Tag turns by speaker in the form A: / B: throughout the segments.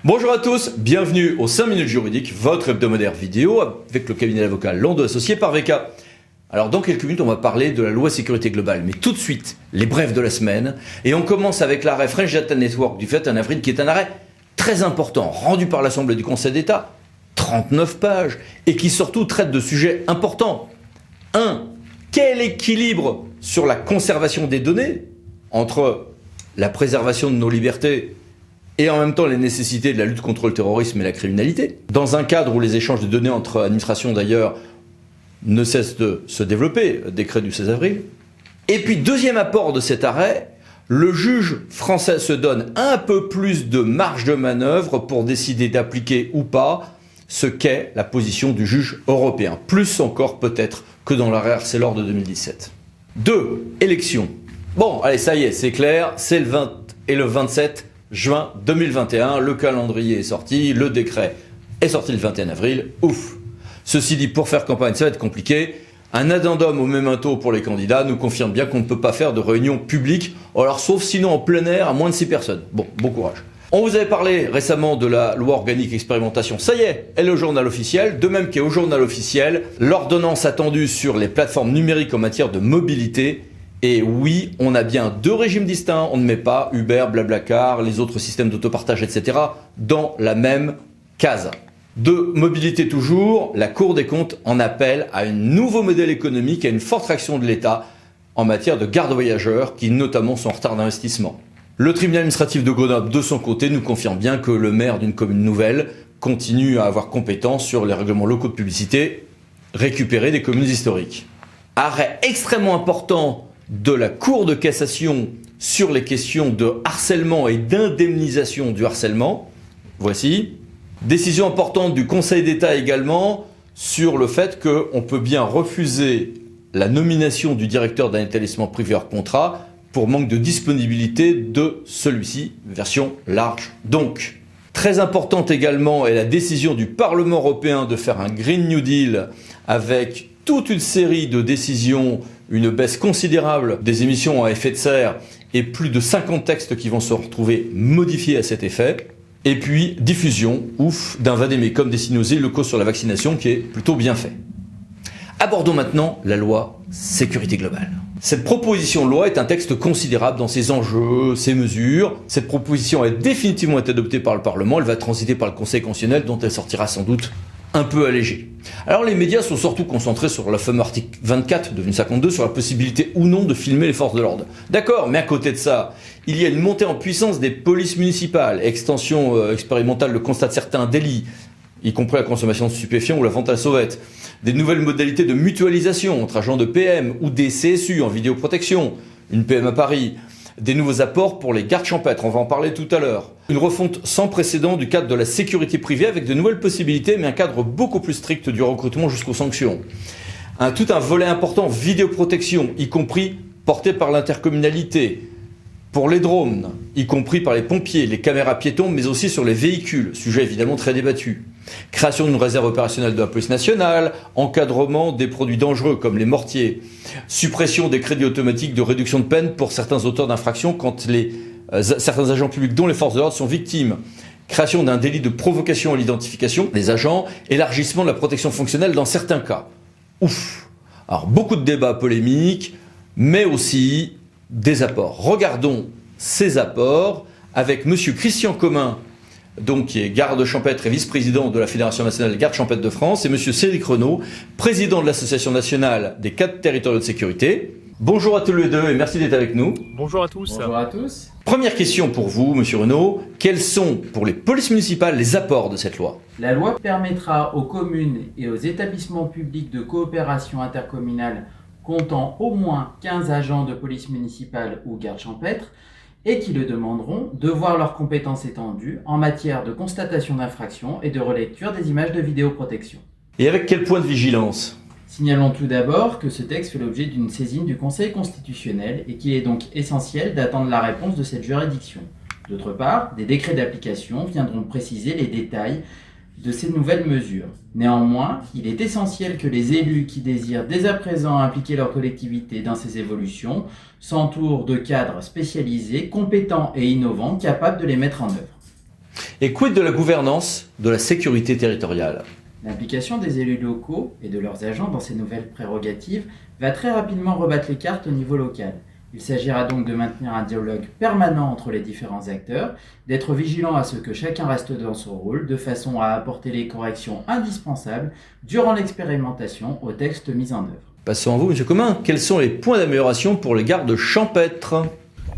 A: Bonjour à tous, bienvenue aux 5 minutes juridiques, votre hebdomadaire vidéo avec le cabinet d'avocats Lando associé par VK. Alors dans quelques minutes on va parler de la loi sécurité globale, mais tout de suite les brefs de la semaine et on commence avec l'arrêt French Data Network du 21 avril qui est un arrêt très important rendu par l'Assemblée du Conseil d'État, 39 pages et qui surtout traite de sujets importants. 1. Quel équilibre sur la conservation des données entre la préservation de nos libertés et en même temps les nécessités de la lutte contre le terrorisme et la criminalité, dans un cadre où les échanges de données entre administrations d'ailleurs ne cessent de se développer, décret du 16 avril. Et puis deuxième apport de cet arrêt, le juge français se donne un peu plus de marge de manœuvre pour décider d'appliquer ou pas ce qu'est la position du juge européen, plus encore peut-être que dans l'arrêt Arcelor de 2017. 2. Élections. Bon, allez, ça y est, c'est clair, c'est le 20 et le 27 juin 2021, le calendrier est sorti, le décret est sorti le 21 avril, ouf. Ceci dit, pour faire campagne, ça va être compliqué. Un addendum au memento pour les candidats nous confirme bien qu'on ne peut pas faire de réunion publique, alors sauf sinon en plein air à moins de 6 personnes. Bon courage. On vous avait parlé récemment de la loi organique expérimentation, ça y est, elle est au journal officiel, de même qu'est au journal officiel l'ordonnance attendue sur les plateformes numériques en matière de mobilité. Et oui, on a bien deux régimes distincts, on ne met pas Uber, Blablacar, les autres systèmes d'autopartage, etc. dans la même case. De mobilité toujours, la Cour des comptes en appelle à un nouveau modèle économique et à une forte réaction de l'État en matière de garde voyageurs qui notamment sont en retard d'investissement. Le tribunal administratif de Grenoble, de son côté, nous confirme bien que le maire d'une commune nouvelle continue à avoir compétence sur les règlements locaux de publicité récupérés des communes historiques. Arrêt extrêmement important de la Cour de cassation sur les questions de harcèlement et d'indemnisation du harcèlement. Voici. Décision importante du Conseil d'État également sur le fait qu'on peut bien refuser la nomination du directeur d'un établissement privé hors contrat pour manque de disponibilité de celui-ci, version large. Donc, très importante également est la décision du Parlement européen de faire un Green New Deal avec toute une série de décisions, une baisse considérable des émissions à effet de serre et plus de 50 textes qui vont se retrouver modifiés à cet effet. Et puis, diffusion, d'un vade-mecum destiné aux élus locaux sur la vaccination qui est plutôt bien fait. Abordons maintenant la loi sécurité globale. Cette proposition de loi est un texte considérable dans ses enjeux, ses mesures. Cette proposition a définitivement été adoptée par le Parlement. Elle va transiter par le Conseil constitutionnel dont elle sortira sans doute un peu allégée. Alors les médias sont surtout concentrés sur le fameux article 24 devenu 52 sur la possibilité ou non de filmer les forces de l'ordre. D'accord, mais à côté de ça, il y a une montée en puissance des polices municipales, extension expérimentale, le constat de certains délits, y compris la consommation de stupéfiants ou la vente à la sauvette, des nouvelles modalités de mutualisation entre agents de PM ou des CSU en vidéoprotection, une PM à Paris, des nouveaux apports pour les gardes champêtres, on va en parler tout à l'heure. Une refonte sans précédent du cadre de la sécurité privée avec de nouvelles possibilités, mais un cadre beaucoup plus strict du recrutement jusqu'aux sanctions. Tout un volet important vidéoprotection, y compris porté par l'intercommunalité. Pour les drones, y compris par les pompiers, les caméras piétons, mais aussi sur les véhicules, sujet évidemment très débattu. Création d'une réserve opérationnelle de la police nationale, encadrement des produits dangereux comme les mortiers, suppression des crédits automatiques de réduction de peine pour certains auteurs d'infractions quand certains agents publics dont les forces de l'ordre sont victimes. Création d'un délit de provocation à l'identification des agents, élargissement de la protection fonctionnelle dans certains cas. Alors beaucoup de débats polémiques, mais aussi des apports. Regardons ces apports avec monsieur Christian Commun, donc qui est garde champêtre et vice-président de la Fédération nationale des gardes champêtres de France, et monsieur Cédric Renaud, président de l'Association nationale des cadres territoriaux de sécurité. Bonjour à tous les deux et merci d'être avec nous.
B: Bonjour à tous.
C: Bonjour à tous.
A: Première question pour vous, monsieur Renaud. Quels sont, pour les polices municipales, les apports de cette loi ?
C: La loi permettra aux communes et aux établissements publics de coopération intercommunale comptant au moins 15 agents de police municipale ou gardes champêtres et qui le demanderont de voir leurs compétences étendues en matière de constatation d'infractions et de relecture des images de vidéoprotection.
A: Et avec quel point de vigilance ?
C: Signalons tout d'abord que ce texte fait l'objet d'une saisine du Conseil constitutionnel et qu'il est donc essentiel d'attendre la réponse de cette juridiction. D'autre part, des décrets d'application viendront préciser les détails de ces nouvelles mesures. Néanmoins, il est essentiel que les élus qui désirent dès à présent impliquer leur collectivité dans ces évolutions s'entourent de cadres spécialisés, compétents et innovants, capables de les mettre en œuvre.
A: Et quid de la gouvernance de la sécurité territoriale?
C: L'implication des élus locaux et de leurs agents dans ces nouvelles prérogatives va très rapidement rebattre les cartes au niveau local. Il s'agira donc de maintenir un dialogue permanent entre les différents acteurs, d'être vigilant à ce que chacun reste dans son rôle, de façon à apporter les corrections indispensables durant l'expérimentation aux textes mis en œuvre.
A: Passons à vous, M. Commun. Quels sont les points d'amélioration pour les gardes champêtres?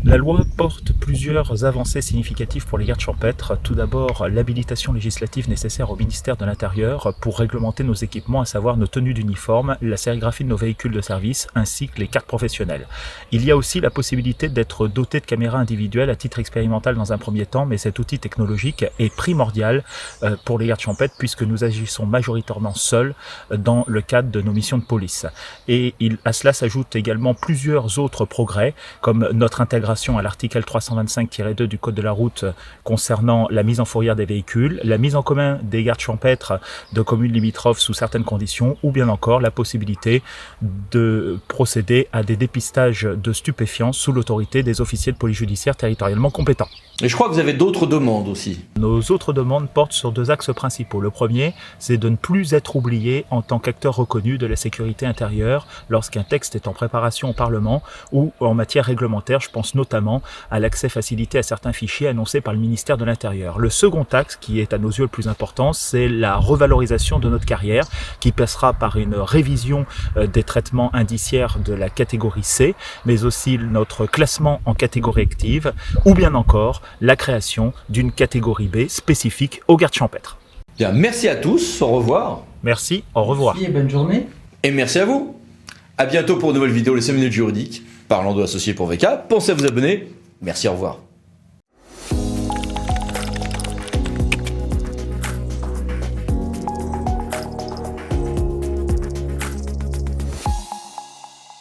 B: La loi porte plusieurs avancées significatives pour les gardes champêtres. Tout d'abord, l'habilitation législative nécessaire au ministère de l'Intérieur pour réglementer nos équipements, à savoir nos tenues d'uniforme, la sérigraphie de nos véhicules de service, ainsi que les cartes professionnelles. Il y a aussi la possibilité d'être doté de caméras individuelles à titre expérimental dans un premier temps, mais cet outil technologique est primordial pour les gardes champêtres puisque nous agissons majoritairement seuls dans le cadre de nos missions de police. Et à cela s'ajoutent également plusieurs autres progrès, comme notre intégration à l'article 325-2 du Code de la route concernant la mise en fourrière des véhicules, la mise en commun des gardes champêtres de communes limitrophes sous certaines conditions, ou bien encore la possibilité de procéder à des dépistages de stupéfiants sous l'autorité des officiers de police judiciaire territorialement compétents.
A: Et je crois que vous avez d'autres demandes aussi.
B: Nos autres demandes portent sur deux axes principaux. Le premier, c'est de ne plus être oublié en tant qu'acteur reconnu de la sécurité intérieure lorsqu'un texte est en préparation au Parlement ou en matière réglementaire. Je pense notamment à l'accès facilité à certains fichiers annoncés par le ministère de l'Intérieur. Le second axe, qui est à nos yeux le plus important, c'est la revalorisation de notre carrière, qui passera par une révision des traitements indiciaires de la catégorie C, mais aussi notre classement en catégorie active, ou bien encore la création d'une catégorie B spécifique aux gardes champêtres.
A: Bien, merci à tous, au revoir.
B: Merci, au revoir.
C: Merci et bonne journée.
A: Et merci à vous. À bientôt pour une nouvelle vidéo, les 5 minutes juridiques, parlant de l'associé pour VK. Pensez à vous abonner. Merci, au revoir.